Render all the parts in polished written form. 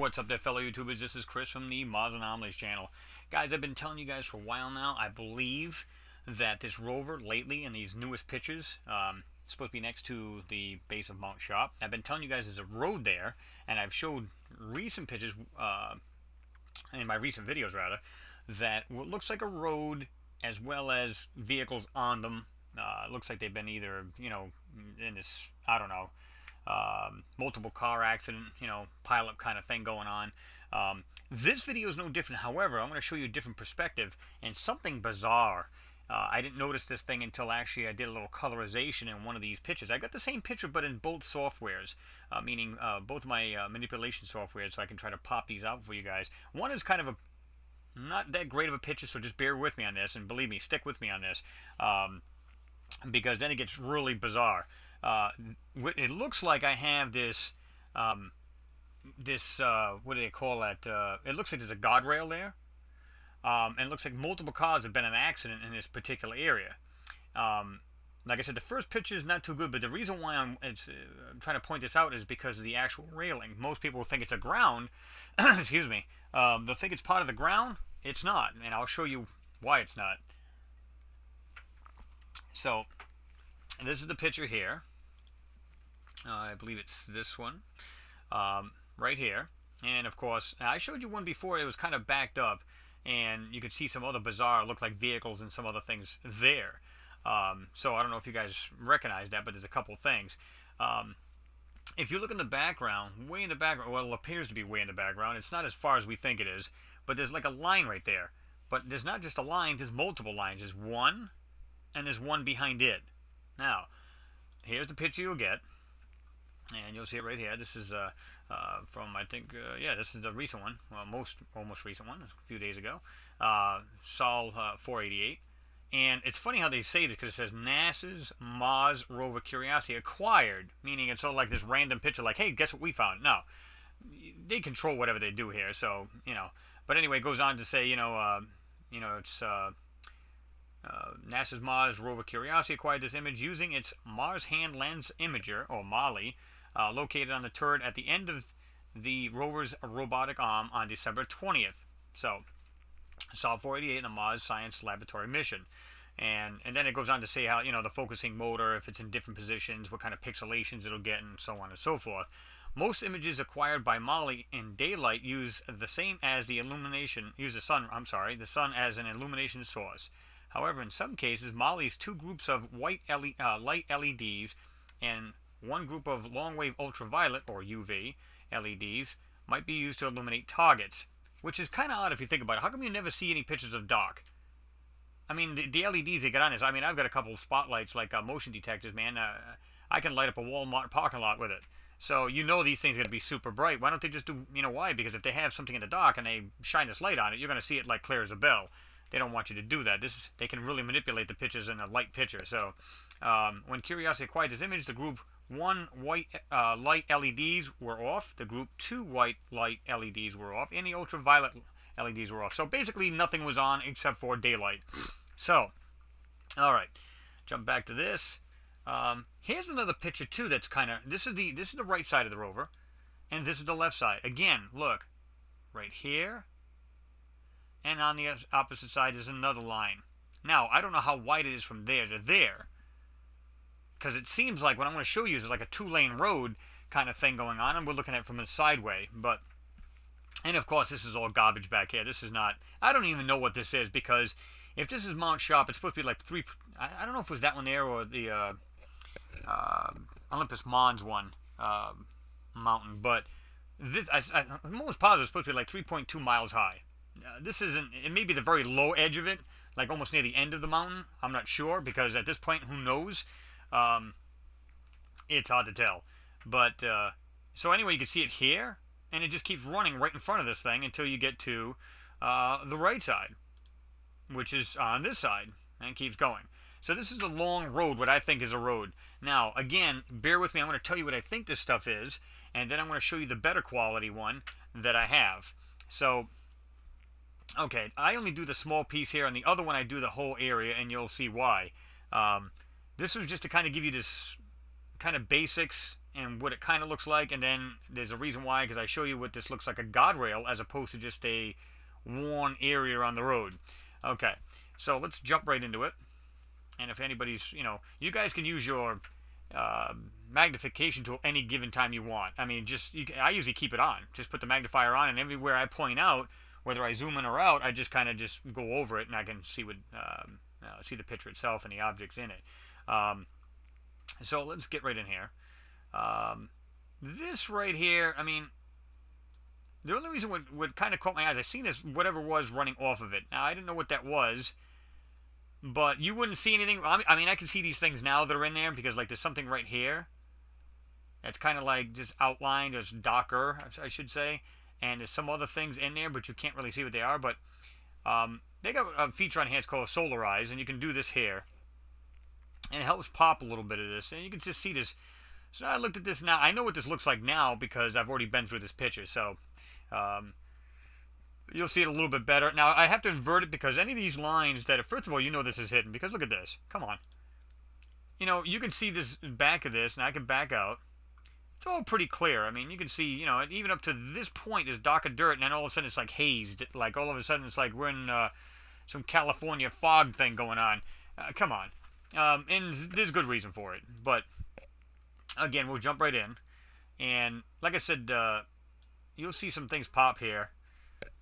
What's up there, fellow YouTubers? This is Chris from the Msss Anomalies channel. Guys, I've been telling you guys for a while now, I believe that this rover lately in these newest pictures, is supposed to be next to the base of Mount Sharp. I've been telling you guys there's a road there, and I've showed recent pictures, in my recent videos rather, that what looks like a road as well as vehicles on them. It looks like they've been either, in this, I don't know, multiple car accident, pile-up kind of thing going on. This video is no different. However, I'm going to show you a different perspective and something bizarre. I didn't notice this thing until actually I did a little colorization in one of these pictures. I got the same picture but in both softwares, meaning both my manipulation softwares, so I can try to pop these out for you guys. One is kind of a not that great of a picture, so just bear with me on this, and believe me, stick with me on this, because then it gets really bizarre. It looks like I have this, what do they call that? It looks like there's a guardrail there, and it looks like multiple cars have been in an accident in this particular area. Like I said, the first picture is not too good, but the reason why I'm trying to point this out is because of the actual railing. Most people think it's a ground, excuse me, they'll think it's part of the ground. It's not, and I'll show you why it's not. So, this is the picture here. I believe it's this one, right here. And of course, I showed you one before. It was kind of backed up, and you could see some other bizarre, look like vehicles and some other things there. So I don't know if you guys recognize that, but there's a couple things. If you look in the background, way in the background, well, it appears to be way in the background. It's not as far as we think it is, but there's like a line right there. But there's not just a line, there's multiple lines. There's one, and there's one behind it. Now, here's the picture you'll get, and you'll see it right here. This is from, I think, yeah, this is the recent one, well, almost recent one, a few days ago, Sol 488. And it's funny how they say this, because it says NASA's Mars rover Curiosity acquired, meaning it's sort of like this random picture, like, hey, guess what we found? No, they control whatever they do here, so, But anyway, it goes on to say, it's NASA's Mars rover Curiosity acquired this image using its Mars Hand Lens Imager, or MALI, located on the turret at the end of the rover's robotic arm on December 20th. So, Sol 488 in the Mars Science Laboratory mission. And then it goes on to say how, the focusing motor, if it's in different positions, what kind of pixelations it'll get, and so on and so forth. Most images acquired by MALI in daylight use the same as the illumination, the sun as an illumination source. However, in some cases, MALI's two groups of light LEDs and one group of long-wave ultraviolet, or UV, LEDs might be used to illuminate targets, which is kind of odd if you think about it. How come you never see any pictures of dark? I mean, the LEDs they got on this, I've got a couple of spotlights, like motion detectors, man. I can light up a Walmart parking lot with it. So these things are going to be super bright. Why don't they just do, why? Because if they have something in the dark and they shine this light on it, you're going to see it like clear as a bell. They don't want you to do that. They can really manipulate the pictures in a light picture. So when Curiosity acquired this image, the group 1 white light LEDs were off, the group 2 white light LEDs were off, and the ultraviolet LEDs were off. So basically nothing was on except for daylight. So, all right, jump back to this. Here's another picture too that's kind of, this is the right side of the rover, and this is the left side. Again, look, right here, and on the opposite side is another line. Now, I don't know how wide it is from there to there, because it seems like what I'm going to show you is like a two-lane road kind of thing going on, and we're looking at it from the sideway. But, and of course, this is all garbage back here. This is not, I don't even know what this is, because if this is Mount Sharp, it's supposed to be like I don't know if it was that one there or the Olympus Mons one mountain, but this, I'm almost positive it's supposed to be like 3.2 miles high. This isn't, it may be the very low edge of it, like almost near the end of the mountain. I'm not sure, because at this point, who knows? It's hard to tell. But, so anyway, you can see it here, and it just keeps running right in front of this thing until you get to the right side, which is on this side, and keeps going. So this is a long road, what I think is a road. Now, again, bear with me. I'm going to tell you what I think this stuff is, and then I'm going to show you the better quality one that I have. So, okay, I only do the small piece here, and the other one I do the whole area, and you'll see why. This was just to kind of give you this kind of basics and what it kind of looks like, and then there's a reason why, because I show you what this looks like, a guardrail as opposed to just a worn area on the road. Okay, so let's jump right into it. And if anybody's, you guys can use your magnification tool any given time you want. I mean, I usually keep it on. Just put the magnifier on, and everywhere I point out, whether I zoom in or out, I just kind of just go over it, and I can see see the picture itself and the objects in it. So let's get right in here. This right here, I mean, the only reason what kind of caught my eyes, I seen this whatever was running off of it. Now I didn't know what that was, but you wouldn't see anything. I mean, I can see these things now that are in there because like there's something right here that's kind of like just outlined as darker, I should say, and there's some other things in there, but you can't really see what they are. But they got a feature on here. It's called Solarize, and you can do this here, and it helps pop a little bit of this, and you can just see this. So now I looked at this now. I know what this looks like now because I've already been through this picture. So you'll see it a little bit better. Now I have to invert it because any of these lines that, first of all, this is hidden because look at this. Come on. You can see this back of this, and I can back out. It's all pretty clear. I mean, you can see, even up to this point is darker dirt, and then all of a sudden it's like hazed. Like all of a sudden it's like we're in some California fog thing going on. Come on. And there's good reason for it. But again, we'll jump right in. And like I said, you'll see some things pop here.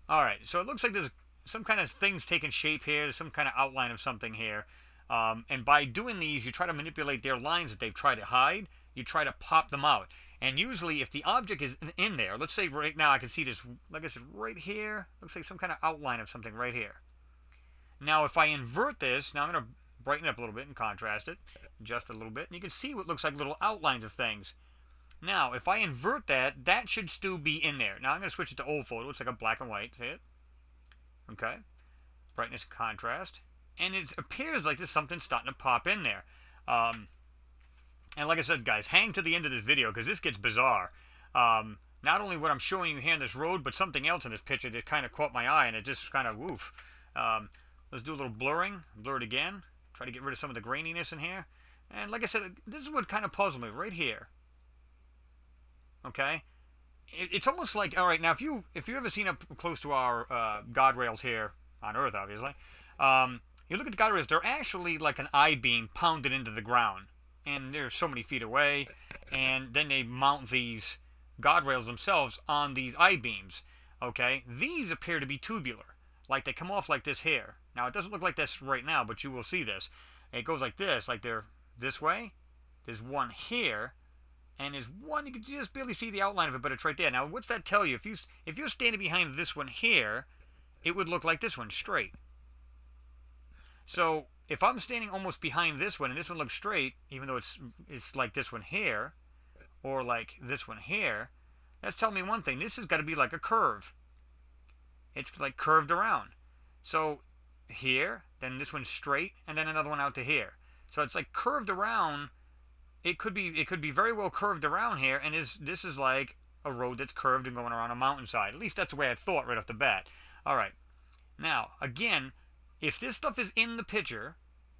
Alright, so it looks like there's some kind of things taking shape here. There's some kind of outline of something here. And by doing these, you try to manipulate their lines that they've tried to hide. You try to pop them out. And usually, if the object is in there, let's say right now I can see this, like I said, right here. Looks like some kind of outline of something right here. Now, if I invert this, now I'm going to brighten it up a little bit and contrast it just a little bit. And you can see what looks like little outlines of things. Now, if I invert that, that should still be in there. Now, I'm going to switch it to old photo. It looks like a black and white. See it? Okay. Brightness and contrast. And it appears like there's something starting to pop in there. And like I said, guys, hang to the end of this video because this gets bizarre. Not only what I'm showing you here in this road, but something else in this picture that kind of caught my eye, and it just kind of woof. Let's do a little blurring. Blur it again. Try to get rid of some of the graininess in here. And like I said, this is what kind of puzzled me right here. Okay? It's almost like, all right, now if you ever seen up close to our guardrails here on Earth, obviously, you look at the guardrails, they're actually like an I-beam pounded into the ground. And they're so many feet away, and then they mount these guardrails themselves on these I-beams. Okay? These appear to be tubular. Like they come off like this here. Now, it doesn't look like this right now, but you will see this. It goes like this, like they're this way. There's one here, and there's one, you can just barely see the outline of it, but it's right there. Now, what's that tell you? If you're standing behind this one here, it would look like this one, straight. So, if I'm standing almost behind this one, and this one looks straight, even though it's like this one here, or like this one here, that's telling me one thing. This has got to be like a curve. It's like curved around. So here, then this one's straight, and then another one out to here. So it's like curved around. It could be very well curved around here, and this is like a road that's curved and going around a mountainside. At least that's the way I thought right off the bat. All right. Now, again, if this stuff is in the picture,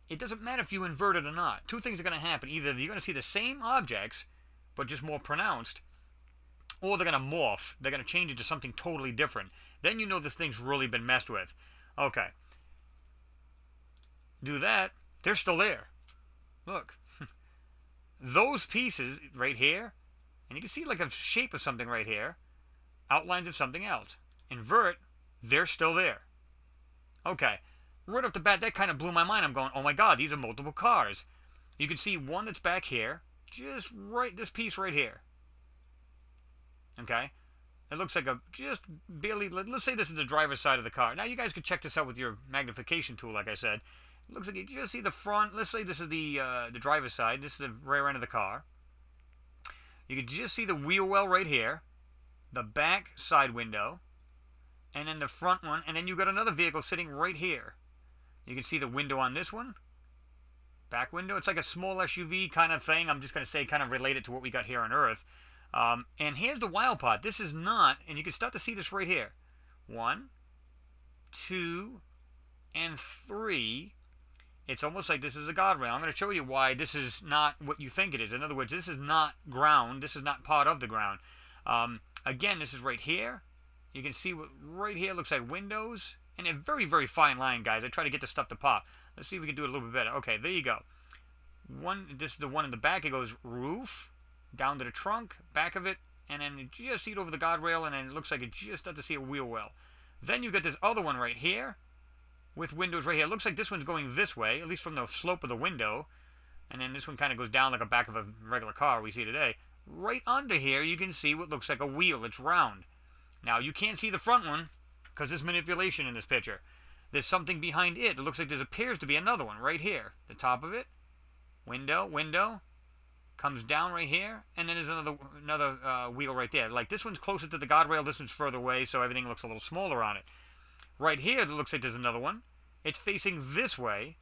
it doesn't matter if you invert it or not. Two things are going to happen. Either you're going to see the same objects, but just more pronounced, or they're going to morph. They're going to change into something totally different. Then you know this thing's really been messed with. Okay. Do that. They're still there. Look. Those pieces right here, and you can see like a shape of something right here, outlines of something else. Invert, they're still there. Okay. Right off the bat, that kind of blew my mind. I'm going, oh my God, these are multiple cars. You can see one that's back here, just right, this piece right here. Okay? It looks like just barely, let's say this is the driver's side of the car. Now you guys can check this out with your magnification tool, like I said. It looks like you just see the front. Let's say this is the driver's side. This is the rear end of the car. You can just see the wheel well right here, the back side window, and then the front one, and then you've got another vehicle sitting right here. You can see the window on this one, back window. It's like a small SUV kind of thing. I'm just going to say kind of related to what we got here on Earth. And here's the wild part. This is not, and you can start to see this right here. 1, 2, and 3. It's almost like this is a guardrail. I'm going to show you why this is not what you think it is. In other words, this is not ground. This is not part of the ground. Again, this is right here. You can see what right here looks like windows. And a very, very fine line, guys. I try to get this stuff to pop. Let's see if we can do it a little bit better. Okay, there you go. This is the one in the back. It goes roof, down to the trunk, back of it, and then you just see it over the guardrail, and then it looks like it just starts to see a wheel well. Then you got this other one right here with windows right here. It looks like this one's going this way, at least from the slope of the window. And then this one kind of goes down like the back of a regular car we see today. Right under here, you can see what looks like a wheel. It's round. Now, you can't see the front one because there's manipulation in this picture. There's something behind it. It looks like there appears to be another one right here. The top of it. Window. Comes down right here. And then there's another wheel right there. Like, this one's closer to the guardrail. This one's further away, so everything looks a little smaller on it. Right here, it looks like there's another one. It's facing this way.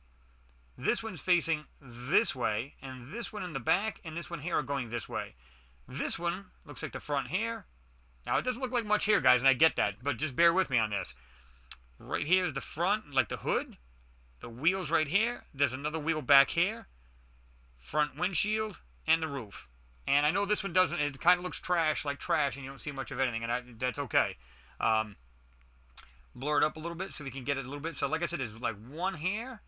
This one's facing this way. And this one in the back and this one here are going this way. This one looks like the front here. Now, it doesn't look like much here, guys, and I get that. But just bear with me on this. Right here is the front, like the hood. The wheels right here. There's another wheel back here. Front windshield and the roof. And I know this one doesn't, it kind of looks like trash, and you don't see much of anything, and that's okay. Blur it up a little bit so we can get it a little bit. So like I said, there's like one here,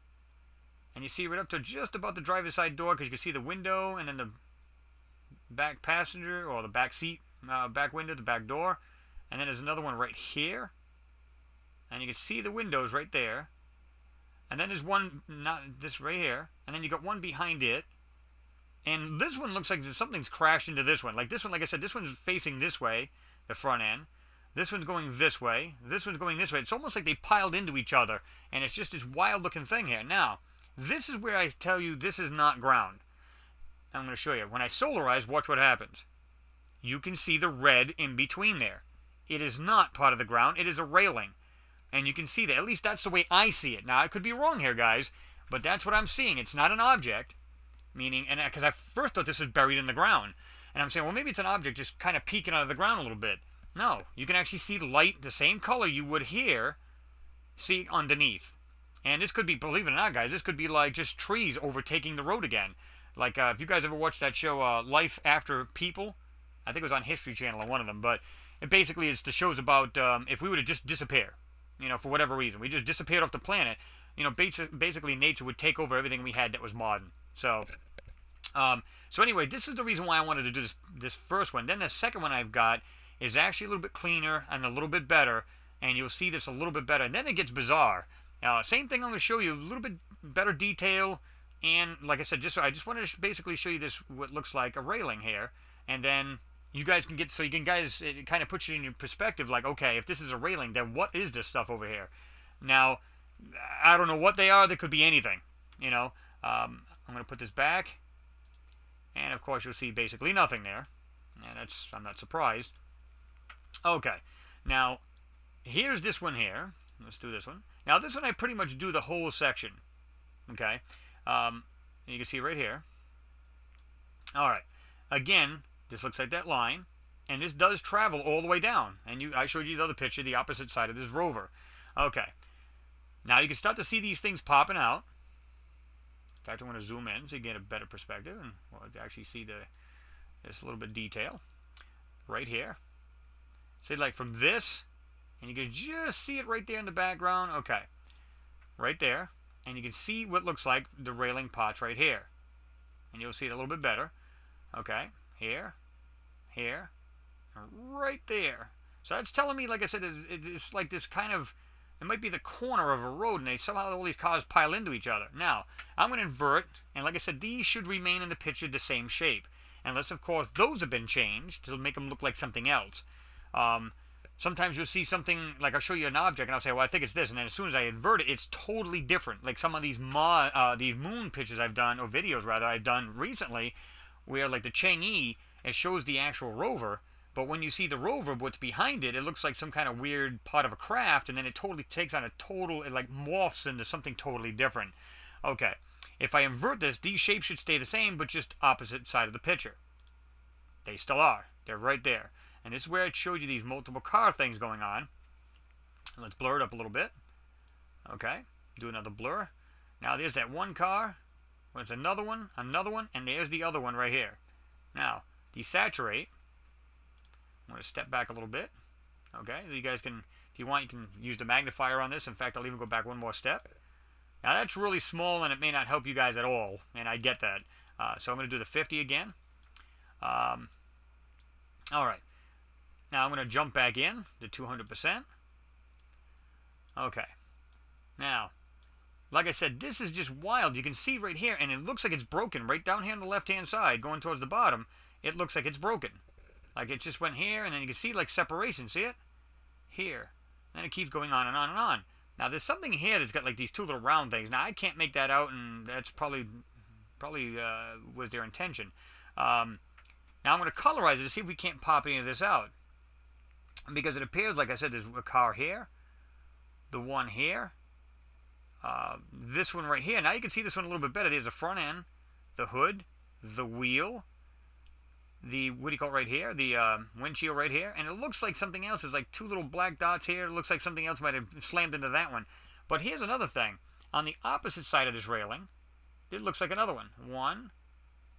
and you see right up to just about the driver's side door, because you can see the window, and then the back passenger, or the back seat, back window, the back door. And then there's another one right here, and you can see the windows right there. And then there's one, not this right here, and then you got one behind it. And this one looks like something's crashed into this one. Like this one, like I said, this one's facing this way, the front end. This one's going this way. This one's going this way. It's almost like they piled into each other. And it's just this wild-looking thing here. Now, this is where I tell you this is not ground. I'm going to show you. When I solarize, watch what happens. You can see the red in between there. It is not part of the ground. It is a railing. And you can see that. At least that's the way I see it. Now, I could be wrong here, guys. But that's what I'm seeing. It's not an object. Meaning, and because I first thought this was buried in the ground. And I'm saying, well, maybe it's an object just kind of peeking out of the ground a little bit. No, you can actually see light, the same color you would here, see underneath. And this could be, believe it or not, guys, this could be like just trees overtaking the road again. Like, if you guys ever watched that show, Life After People, I think it was on History Channel or one of them, but it basically it's the show's about if we were to just disappear, you know, for whatever reason. We just disappeared off the planet, you know, basically nature would take over everything we had that was modern. So anyway, this is the reason why I wanted to do this first one. Then the second one I've got is actually a little bit cleaner and a little bit better, and you'll see this a little bit better. And then it gets bizarre. Same thing I'm going to show you, a little bit better detail, and like I said, I just wanted to basically show you this, what looks like a railing here, and then you guys can get, so you can guys, it kind of puts you in your perspective, like, okay, if this is a railing, then what is this stuff over here? Now, I don't know what they are. They could be anything, you know. I'm going to put this back, and of course you'll see basically nothing there, and that's, I'm not surprised. Okay, now here's this one here. Let's do this one. Now this one I pretty much do the whole section. Okay, you can see right here. All right, again, this looks like that line, and this does travel all the way down. And I showed you the other picture, the opposite side of this rover. Okay, now you can start to see these things popping out. In fact, I want to zoom in so you get a better perspective and actually see this little bit of detail right here. See, like from this, and you can just see it right there in the background. Okay, right there, and you can see what looks like the railing parts right here, and you'll see it a little bit better. Okay, here, and right there. So that's telling me, like I said, it's like this kind of, it might be the corner of a road, and somehow all these cars pile into each other. Now, I'm going to invert, and like I said, these should remain in the picture the same shape. Unless, of course, those have been changed to make them look like something else. Sometimes you'll see something, like I'll show you an object, and I'll say, well, I think it's this, and then as soon as I invert it, it's totally different. Like some of these moon pictures I've done, or videos rather, I've done recently, where like the Chang'e, it shows the actual rover, but when you see the rover, what's behind it, it looks like some kind of weird part of a craft, and then it totally takes on it like morphs into something totally different. Okay, if I invert this, these shapes should stay the same, but just opposite side of the picture. They still are. They're right there. And this is where it showed you these multiple car things going on. Let's blur it up a little bit. Okay, do another blur. Now there's that one car. There's another one, and there's the other one right here. Now, desaturate. I'm going to step back a little bit. Okay, so you guys can, if you want, you can use the magnifier on this. In fact, I'll even go back one more step. Now that's really small, and it may not help you guys at all, and I get that. So I'm going to do the 50 again. All right. Now I'm going to jump back in to 200%. Okay. Now, like I said, this is just wild. You can see right here, and it looks like it's broken right down here on the left-hand side, going towards the bottom. It looks like it's broken. Like it just went here, and then you can see like separation. See it? Here. And it keeps going on and on and on. Now, there's something here that's got like these two little round things. Now, I can't make that out, and that's probably was their intention. Now, I'm going to colorize it to see if we can't pop any of this out. Because it appears, like I said, there's a car here, the one here, this one right here. Now you can see this one a little bit better. There's the front end, the hood, the wheel, the, what do you call it right here? The windshield right here. And it looks like something else. There's like two little black dots here. It looks like something else might have slammed into that one. But here's another thing. On the opposite side of this railing, it looks like another one. One,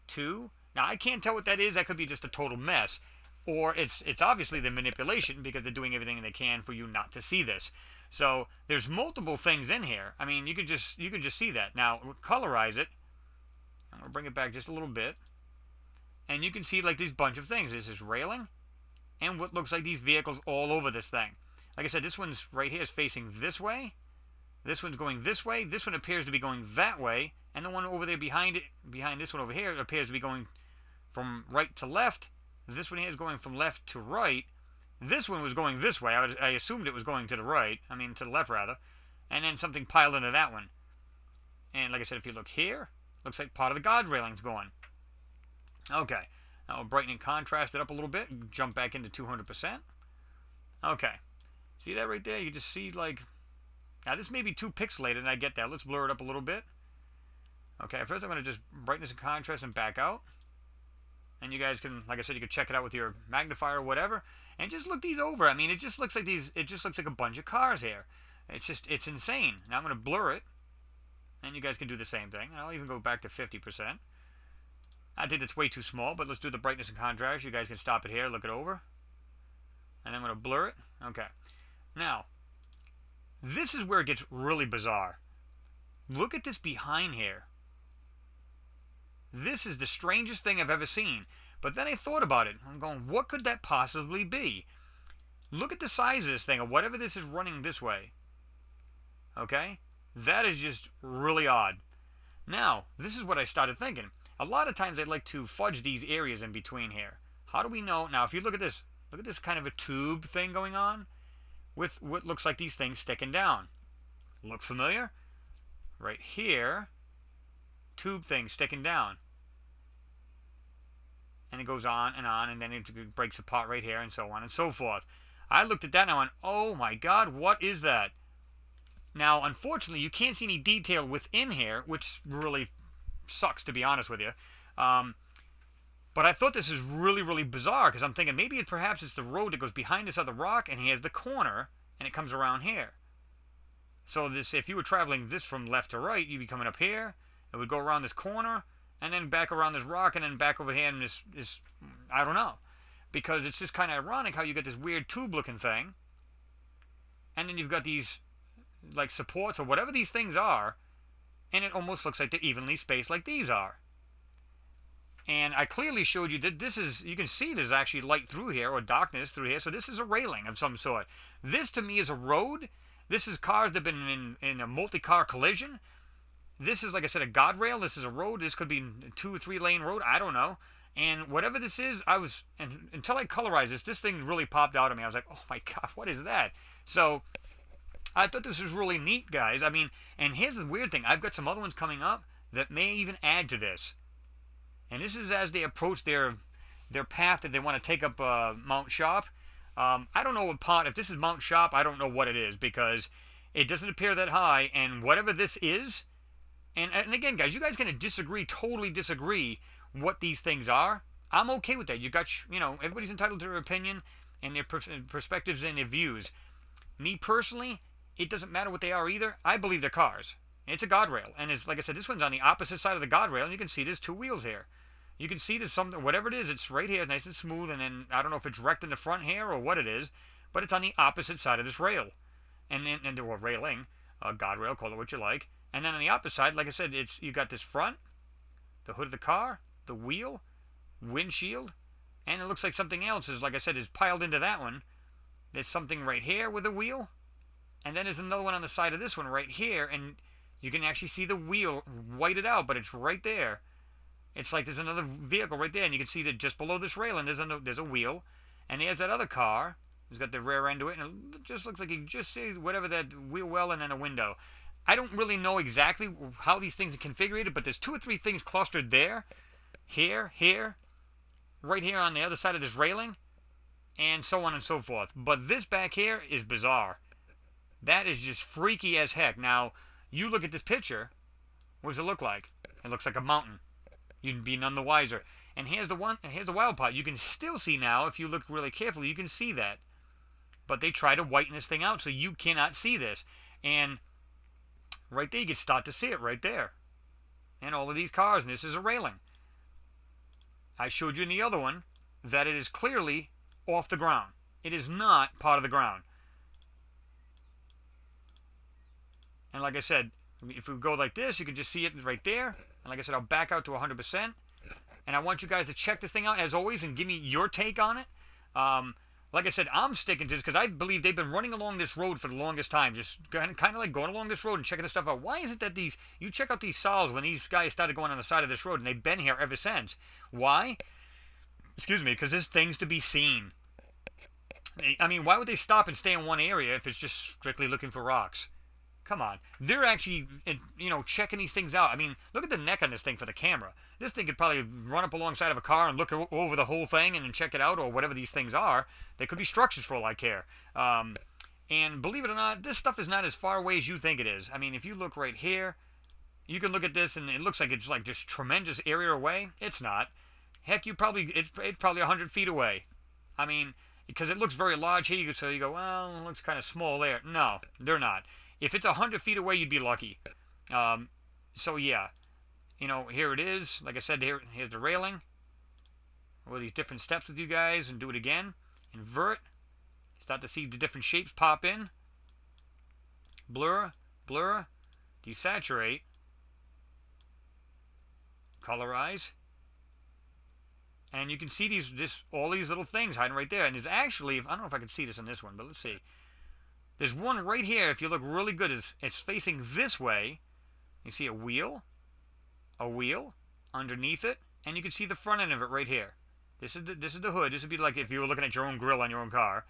two. Now I can't tell what that is. That could be just a total mess. Or it's obviously the manipulation because they're doing everything they can for you not to see this. So there's multiple things in here. I mean, you can just see that. Now we'll colorize it. I'm gonna bring it back just a little bit, and you can see like this bunch of things. This is railing, and what looks like these vehicles all over this thing. Like I said, this one's right here is facing this way. This one's going this way. This one appears to be going that way, and the one over there behind it, behind this one over here, appears to be going from right to left. This one here is going from left to right. This one was going this way. I assumed it was going to the right. I mean, to the left, rather. And then something piled into that one. And like I said, if you look here, looks like part of the guard railing's going. Okay. Now we'll brighten and contrast it up a little bit. Jump back into 200%. Okay. See that right there? You just see, like... Now, this may be too pixelated, and I get that. Let's blur it up a little bit. Okay, first I'm going to just brightness and contrast and back out. And you guys can, like I said, you can check it out with your magnifier or whatever. And just look these over. I mean, it just looks like a bunch of cars here. It's insane. Now I'm going to blur it. And you guys can do the same thing. And I'll even go back to 50%. I think it's way too small, but let's do the brightness and contrast. You guys can stop it here, look it over. And I'm going to blur it. Okay. Now, this is where it gets really bizarre. Look at this behind here. This is the strangest thing I've ever seen. But then I thought about it. I'm going, what could that possibly be? Look at the size of this thing, or whatever this is running this way. Okay? That is just really odd. Now, this is what I started thinking. A lot of times I like to fudge these areas in between here. How do we know? Now, if you look at this kind of a tube thing going on with what looks like these things sticking down. Look familiar? Right here, tube thing sticking down. And it goes on, and then it breaks apart right here, and so on and so forth. I looked at that and I went, oh my God, what is that? Now, unfortunately, you can't see any detail within here, which really sucks, to be honest with you. But I thought this is really, really bizarre, because I'm thinking maybe perhaps it's the road that goes behind this other rock, and here's the corner, and it comes around here. So this, if you were traveling this from left to right, you'd be coming up here, it would go around this corner, and then back around this rock, and then back over here, and this I don't know. Because it's just kind of ironic how you get this weird tube-looking thing, and then you've got these, like, supports, or whatever these things are, and it almost looks like they're evenly spaced like these are. And I clearly showed you that this is, you can see there's actually light through here, or darkness through here, so this is a railing of some sort. This, to me, is a road. This is cars that have been in a multi-car collision. This is, like I said, a guardrail. This is a road. This could be a 2 or 3 lane road. I don't know. And whatever this is, until I colorized this thing really popped out at me. I was like, oh my God, what is that? So I thought this was really neat, guys. I mean, and here's the weird thing. I've got some other ones coming up that may even add to this. And this is as they approach their path that they want to take up Mount Sharp. I don't know what part. If this is Mount Sharp, I don't know what it is, because it doesn't appear that high. And whatever this is, and again, guys, you guys can totally disagree what these things are. I'm okay with that. You got, everybody's entitled to their opinion and their perspectives and their views. Me personally, it doesn't matter what they are either. I believe they're cars. It's a guardrail, and it's like I said, this one's on the opposite side of the guardrail, and you can see there's two wheels here. You can see there's something, whatever it is, it's right here, nice and smooth, and then I don't know if it's wrecked in the front here or what it is, but it's on the opposite side of this rail, and or railing, guardrail, call it what you like. And then on the opposite side, like I said, it's you got this front, the hood of the car, the wheel, windshield, and it looks like something else is, like I said, is piled into that one. There's something right here with a wheel, and then there's another one on the side of this one right here, and you can actually see the wheel whited out, but it's right there. It's like there's another vehicle right there, and you can see that just below this railing there's a wheel, and there's that other car. It's got the rear end to it, and it just looks like you can just see whatever that wheel well and then a window. I don't really know exactly how these things are configured, but there's 2 or 3 things clustered there, here, right here on the other side of this railing, and so on and so forth. But this back here is bizarre. That is just freaky as heck. Now, you look at this picture, what does it look like? It looks like a mountain. You'd be none the wiser. And here's the wild part. You can still see now, if you look really carefully, you can see that. But they try to whiten this thing out so you cannot see this. And right there, you can start to see it right there. And all of these cars, and this is a railing. I showed you in the other one that it is clearly off the ground. It is not part of the ground. And like I said, if we go like this, you can just see it right there. And like I said, I'll back out to 100%. And I want you guys to check this thing out, as always, and give me your take on it. Like I said, I'm sticking to this because I believe they've been running along this road for the longest time. Just kind of like going along this road and checking this stuff out. Why is it that you check out these saws when these guys started going on the side of this road, and they've been here ever since. Why? Excuse me, because there's things to be seen. I mean, why would they stop and stay in one area if it's just strictly looking for rocks? Come on. They're actually, checking these things out. I mean, look at the neck on this thing for the camera. This thing could probably run up alongside of a car and look over the whole thing and check it out, or whatever these things are. They could be structures for all I care. And believe it or not, this stuff is not as far away as you think it is. I mean, if you look right here, you can look at this and it looks like it's like just tremendous area away. It's not. Heck, it's probably 100 feet away. I mean, because it looks very large here, so you go, well, it looks kind of small there. No, they're not. If it's 100 feet away, you'd be lucky. So yeah, here it is. Like I said, here's the railing. With these different steps with you guys, and do it again. Invert. Start to see the different shapes pop in. Blur, desaturate, colorize. And you can see all these little things hiding right there. And there's actually, I don't know if I can see this in this one, but let's see. There's one right here, if you look really good, it's facing this way. You see a wheel underneath it, and you can see the front end of it right here. This is the hood. This would be like if you were looking at your own grill on your own car.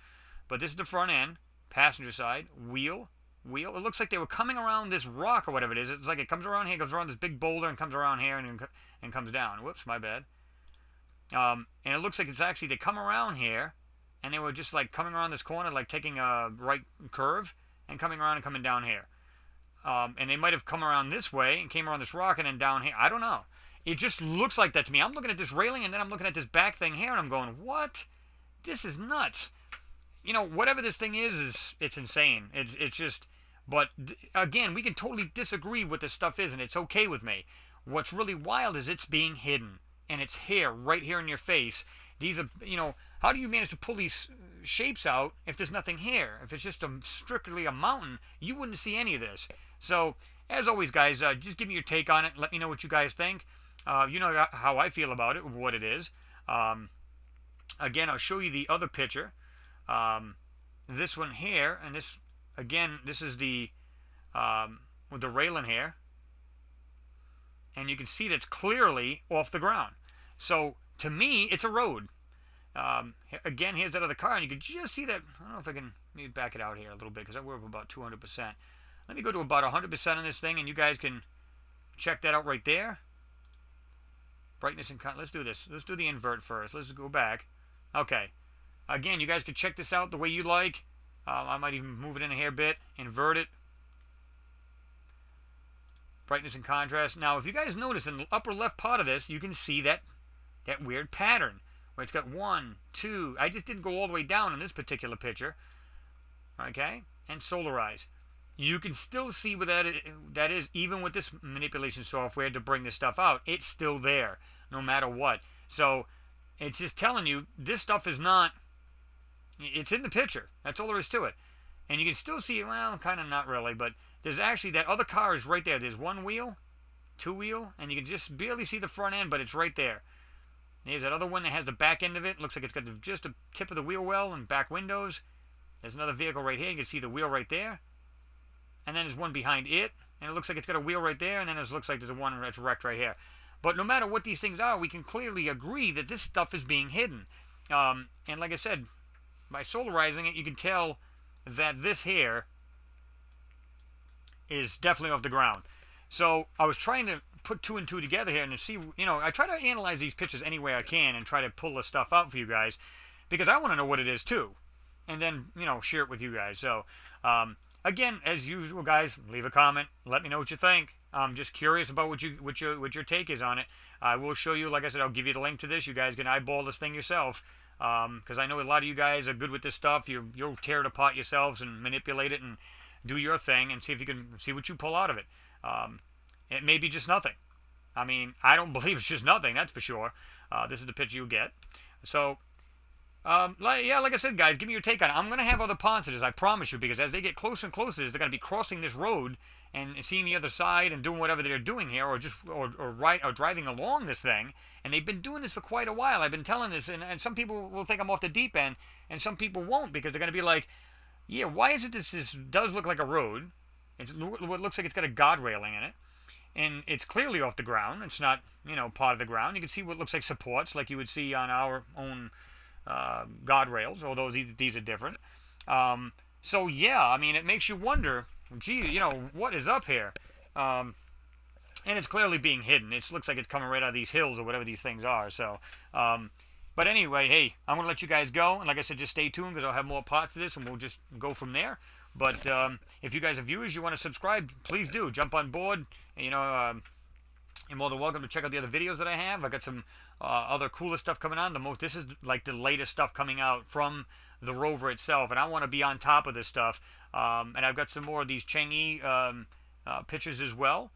But this is the front end, passenger side, wheel. It looks like they were coming around this rock or whatever it is. It's like it comes around here, goes around this big boulder, and comes around here, and comes down. Whoops, my bad. And it looks like it's actually, they come around here, and they were just like coming around this corner, like taking a right curve, and coming around and coming down here. And they might have come around this way, and came around this rock, and then down here. I don't know. It just looks like that to me. I'm looking at this railing, and then I'm looking at this back thing here, and I'm going, what? This is nuts. Whatever this thing is it's insane. It's just, but again, we can totally disagree what this stuff is, and it's okay with me. What's really wild is it's being hidden, and it's here, right here in your face. These are, how do you manage to pull these shapes out if there's nothing here? If it's just strictly a mountain, you wouldn't see any of this. So, as always, guys, just give me your take on it. Let me know what you guys think. You know how I feel about it, what it is. Again, I'll show you the other picture. This one here, and this, again, this is the, with the railing here. And you can see that's clearly off the ground. So, to me, it's a road. Again, here's that other car, and you can just see that. I don't know if I can maybe back it out here a little bit, because we're up about 200%. Let me go to about 100% on this thing, and you guys can check that out right there. Brightness and let's do this. Let's do the invert first. Let's go back. Okay. Again, you guys can check this out the way you like. I might even move it in a hair bit. Invert it. Brightness and contrast. Now, if you guys notice in the upper left part of this, you can see that weird pattern where it's got 1, 2. I just didn't go all the way down in this particular picture. Okay? And solarize. you can still see what that is, even with this manipulation software to bring this stuff out. It's still there, no matter what. So it's just telling you this stuff is not. It's in the picture. That's all there is to it. And you can still see, well, kind of not really, but there's actually that other car is right there. There's one wheel, two wheel, and you can just barely see the front end, but it's right there. There's that other one that has the back end of it. Looks like it's got just the tip of the wheel well and back windows. There's another vehicle right here. You can see the wheel right there. And then there's one behind it. And it looks like it's got a wheel right there. And then it looks like there's one that's wrecked right here. But no matter what these things are, we can clearly agree that this stuff is being hidden. And like I said, by solarizing it, you can tell that this here is definitely off the ground. So I was trying to put two and two together here and see, I try to analyze these pictures any way I can and try to pull the stuff out for you guys because I want to know what it is too. And then, share it with you guys. So, again, as usual, guys, leave a comment. Let me know what you think. I'm just curious about what your take is on it. I will show you, like I said, I'll give you the link to this. You guys can eyeball this thing yourself. Because I know a lot of you guys are good with this stuff. You'll tear it apart yourselves and manipulate it and do your thing and see if you can see what you pull out of it. It may be just nothing. I mean, I don't believe it's just nothing, that's for sure. This is the picture you get. So, like I said, guys, give me your take on it. I'm going to have other parts of this, I promise you, because as they get closer and closer, they're going to be crossing this road and seeing the other side and doing whatever they're doing here, or driving along this thing. And they've been doing this for quite a while. I've been telling this, and some people will think I'm off the deep end, and some people won't, because they're going to be like, yeah, why is it this does look like a road? It looks like it's got a guard railing in it. And it's clearly off the ground. It's not, part of the ground. You can see what looks like supports, like you would see on our own guardrails, although these are different. So, yeah, I mean, it makes you wonder, gee, what is up here? And it's clearly being hidden. It looks like it's coming right out of these hills or whatever these things are. So, but anyway, hey, I'm going to let you guys go. And like I said, just stay tuned because I'll have more parts of this and we'll just go from there. But if you guys are viewers, you want to subscribe, please do. Jump on board. You're more than welcome to check out the other videos that I have. I got some other cooler stuff coming on. This is like the latest stuff coming out from the rover itself, and I want to be on top of this stuff. And I've got some more of these Chang'e pictures as well.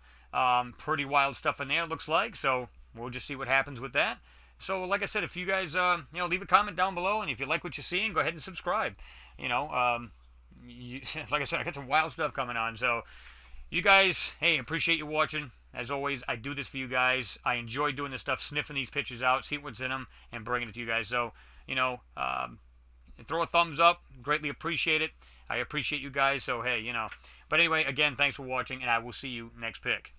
Pretty wild stuff in there, looks like. So we'll just see what happens with that. So, like I said, if you guys, leave a comment down below, and if you like what you're seeing, go ahead and subscribe. Like I said, I got some wild stuff coming on. So, you guys, hey, appreciate you watching. As always, I do this for you guys. I enjoy doing this stuff, sniffing these pictures out, seeing what's in them, and bringing it to you guys. So, throw a thumbs up. Greatly appreciate it. I appreciate you guys. So, hey, But anyway, again, thanks for watching, and I will see you next pick.